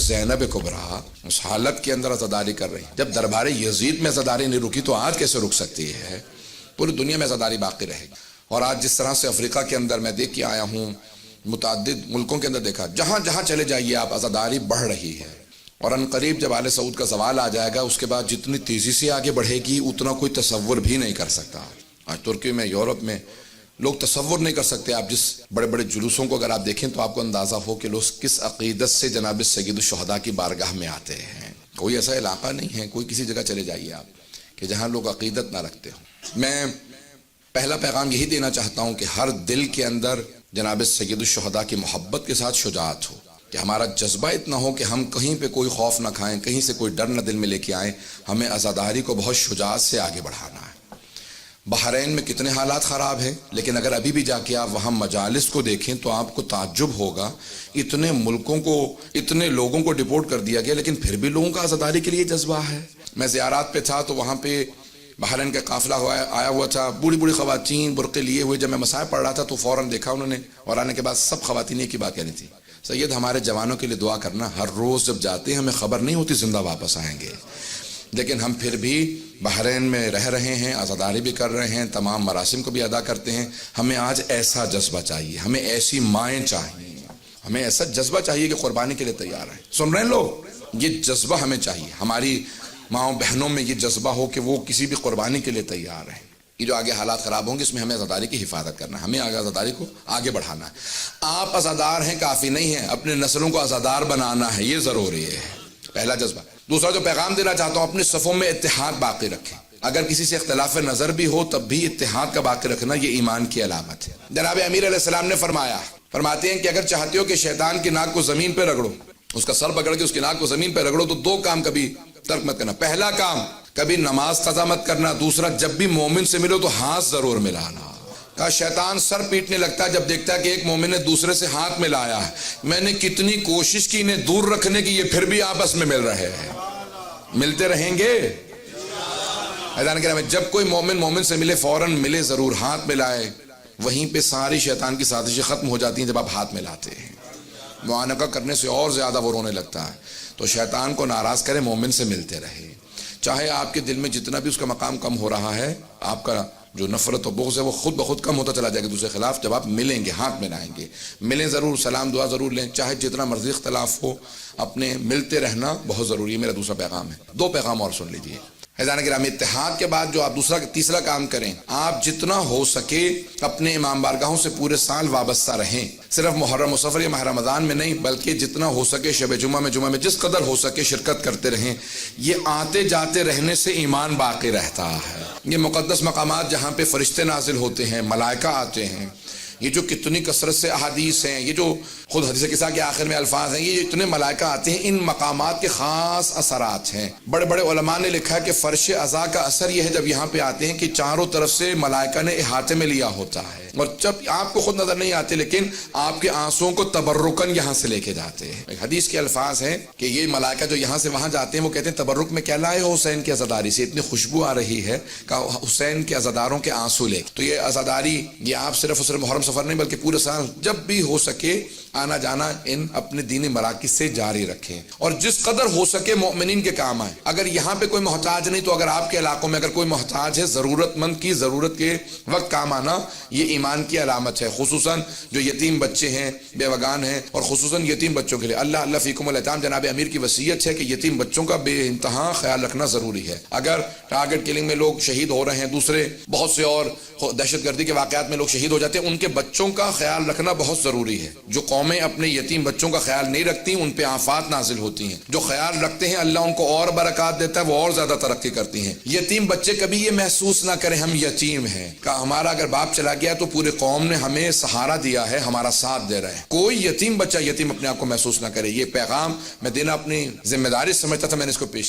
زینب کبریٰ اس حالت کے اندر عزاداری کر رہی ہیں. جب دربار یزید میں عزاداری نہیں رکی تو آج کیسے رک سکتی ہے؟ پوری دنیا میں عزاداری باقی رہے گی. اور آج جس طرح سے افریقہ کے اندر میں دیکھ کے آیا ہوں، متعدد ملکوں کے اندر دیکھا، جہاں جہاں چلے جائیے آپ عزاداری بڑھ رہی ہے. اور ان قریب جب آل سعود کا زوال آ جائے گا، اس کے بعد جتنی تیزی سے آگے بڑھے گی اتنا کوئی تصور بھی نہیں کر سکتا. آج ترکی میں، یورپ میں لوگ تصور نہیں کر سکتے. آپ جس بڑے بڑے جلوسوں کو اگر آپ دیکھیں تو آپ کو اندازہ ہو کہ لوگ کس عقیدت سے جناب سید الشہداء کی بارگاہ میں آتے ہیں. کوئی ایسا علاقہ نہیں ہے، کوئی کسی جگہ چلے جائیے آپ کہ جہاں لوگ عقیدت نہ رکھتے ہوں. میں پہلا پیغام یہی دینا چاہتا ہوں کہ ہر دل کے اندر جناب سید الشہداء کی محبت کے ساتھ شجاعت ہو، کہ ہمارا جذبہ اتنا ہو کہ ہم کہیں پہ کوئی خوف نہ کھائیں، کہیں سے کوئی ڈر نہ دل میں لے کے آئیں. ہمیں عزاداری کو بہت شجاعت سے آگے بڑھانا ہے. بحرین میں کتنے حالات خراب ہیں، لیکن اگر ابھی بھی جا کے آپ وہاں مجالس کو دیکھیں تو آپ کو تعجب ہوگا. اتنے ملکوں کو، اتنے لوگوں کو ڈپورٹ کر دیا گیا، لیکن پھر بھی لوگوں کا عزاداری کے لیے جذبہ ہے. میں زیارات پہ تھا تو وہاں پہ بحرین کا قافلہ آیا ہوا تھا، بوڑھی بوڑھی خواتین برقعے لیے ہوئے. جب میں مسائل پڑھ رہا تھا تو فوراً دیکھا انہوں نے، اور آنے کے بعد سب خواتین کی بات کہنی تھی، سید ہمارے جوانوں کے لیے دعا کرنا. ہر روز جب جاتے ہیں ہمیں خبر نہیں ہوتی زندہ واپس آئیں گے، لیکن ہم پھر بھی بحرین میں رہ رہے ہیں، عزاداری بھی کر رہے ہیں، تمام مراسم کو بھی ادا کرتے ہیں. ہمیں آج ایسا جذبہ چاہیے، ہمیں ایسی مائیں چاہیے، ہمیں ایسا جذبہ چاہیے کہ قربانی کے لیے تیار ہیں. سن رہے ہیں لوگ؟ یہ جذبہ ہمیں چاہیے. ہماری ماؤں بہنوں میں یہ جذبہ ہو کہ وہ کسی بھی قربانی کے لیے تیار ہیں. یہ جو آگے حالات خراب ہوں گے اس میں ہمیں عزاداری کی حفاظت کرنا ہے، ہمیں آگے عزاداری کو آگے بڑھانا ہے. آپ عزادار ہیں کافی نہیں ہیں، اپنے نسلوں کو عزادار بنانا ہے، یہ ضروری ہے. پہلا جذبہ. دوسرا جو پیغام دینا چاہتا ہوں، اپنے صفوں میں اتحاد باقی رکھیں. اگر کسی سے اختلاف نظر بھی ہو تب بھی اتحاد کا باقی رکھنا یہ ایمان کی علامت ہے. جناب امیر علیہ السلام نے فرماتے ہیں کہ اگر چاہتے ہو کہ شیطان کی ناک کو زمین پہ رگڑو، اس کا سر پکڑ کے اس کی ناک کو زمین پہ رگڑو، تو دو کام کبھی ترک مت کرنا. پہلا کام، کبھی نماز قضا مت کرنا. دوسرا، جب بھی مومن سے ملو تو ہاتھ ضرور ملانا. کہا شیطان سر پیٹنے لگتا ہے جب دیکھتا ہے کہ ایک مومن نے دوسرے سے ہاتھ ملایا ہے. میں نے کتنی کوشش کی انہیں دور رکھنے کی، یہ پھر بھی آپس میں مل رہے ہیں. ملتے رہیں گے. جب کوئی مومن سے ملے فوراً ملے ضرور، ہاتھ ملائے. وہیں پہ ساری شیطان کی سازشیں ختم ہو جاتی ہیں جب آپ ہاتھ ملاتے ہیں. معانقہ کرنے سے اور زیادہ وہ رونے لگتا ہے. تو شیطان کو ناراض کرے، مومن سے ملتے رہے. چاہے آپ کے دل میں جتنا بھی اس کا مقام کم ہو رہا ہے، آپ کا جو نفرت و بغض ہے وہ خود بخود کم ہوتا چلا جائے گا دوسرے خلاف. جب آپ ملیں گے، ہاتھ ملائیں گے، ملیں ضرور، سلام دعا ضرور لیں. چاہے جتنا مرضی اختلاف ہو، اپنے ملتے رہنا بہت ضروری ہے. میرا دوسرا پیغام ہے. دو پیغام اور سن لیجیے. حضرات گرامی، اتحاد کے بعد جو آپ تیسرا کام کریں، آپ جتنا ہو سکے اپنے امام بارگاہوں سے پورے سال وابستہ رہیں. صرف محرم و سفر یا ماہ رمضان میں نہیں، بلکہ جتنا ہو سکے شب جمعہ میں جس قدر ہو سکے شرکت کرتے رہیں. یہ آتے جاتے رہنے سے ایمان باقی رہتا ہے. یہ مقدس مقامات جہاں پہ فرشتے نازل ہوتے ہیں، ملائکہ آتے ہیں، یہ جو کتنی کثرت سے احادیث ہیں، یہ جو خود حدیث قصہ کے آخر میں الفاظ ہیں، یہ اتنے ملائکہ آتے ہیں. ان مقامات کے خاص اثرات ہیں. بڑے بڑے علماء نے لکھا ہے کہ فرش عزا کا اثر یہ ہے جب یہاں پہ آتے ہیں کہ چاروں طرف سے ملائکہ نے احاطے میں لیا ہوتا ہے، اور جب آپ کو خود نظر نہیں آتے لیکن آپ کے آنسوؤں کو تبرکاً یہاں سے لے کے جاتے ہیں. ایک حدیث کے الفاظ ہیں کہ یہ ملائکہ جو یہاں سے وہاں جاتے ہیں وہ کہتے ہیں تبرک میں کیا لائے ہو حسین کی عزاداری سے، اتنی خوشبو آ رہی ہے کہ حسین کے عزاداروں کے آنسو لے. تو یہ عزاداری یہ آپ صرف محرم سفر نہیں بلکہ پورے سال جب بھی ہو سکے آنا جانا ان اپنے دینی مراکز سے جاری رکھیں، اور جس قدر ہو سکے مومنین کے کام آئیں. اگر یہاں پہ کوئی محتاج نہیں تو اگر آپ کے علاقوں میں اگر کوئی محتاج ہے، ضرورت مند کی ضرورت کے وقت کام آنا یہ ایمان کی علامت ہے. خصوصاً جو یتیم بچے ہیں، بیوگان ہیں، اور خصوصاً یتیم بچوں کے لیے اللہ فیکم الیتام، جناب امیر کی وصیت ہے کہ یتیم بچوں کا بے انتہا خیال رکھنا ضروری ہے. اگر ٹارگٹ کلنگ میں لوگ شہید ہو رہے ہیں، دوسرے بہت سے اور دہشت گردی کے واقعات میں لوگ شہید ہو جاتے ہیں، ان کے بچوں کا خیال رکھنا بہت ضروری ہے. جو قومیں اپنے یتیم بچوں کا خیال نہیں رکھتی ان پہ آفات نازل ہوتی ہیں. جو خیال رکھتے ہیں اللہ ان کو اور برکات دیتا ہے، وہ اور زیادہ ترقی کرتی ہیں. یتیم بچے کبھی یہ محسوس نہ کریں ہم یتیم ہیں، کہ ہمارا اگر باپ چلا گیا تو پورے قوم نے ہمیں سہارا دیا ہے، ہمارا ساتھ دے رہے ہیں. کوئی یتیم بچہ یتیم اپنے آپ کو محسوس نہ کرے. یہ پیغام میں دینا اپنی ذمہ داری سمجھتا تھا، میں نے اس کو پیش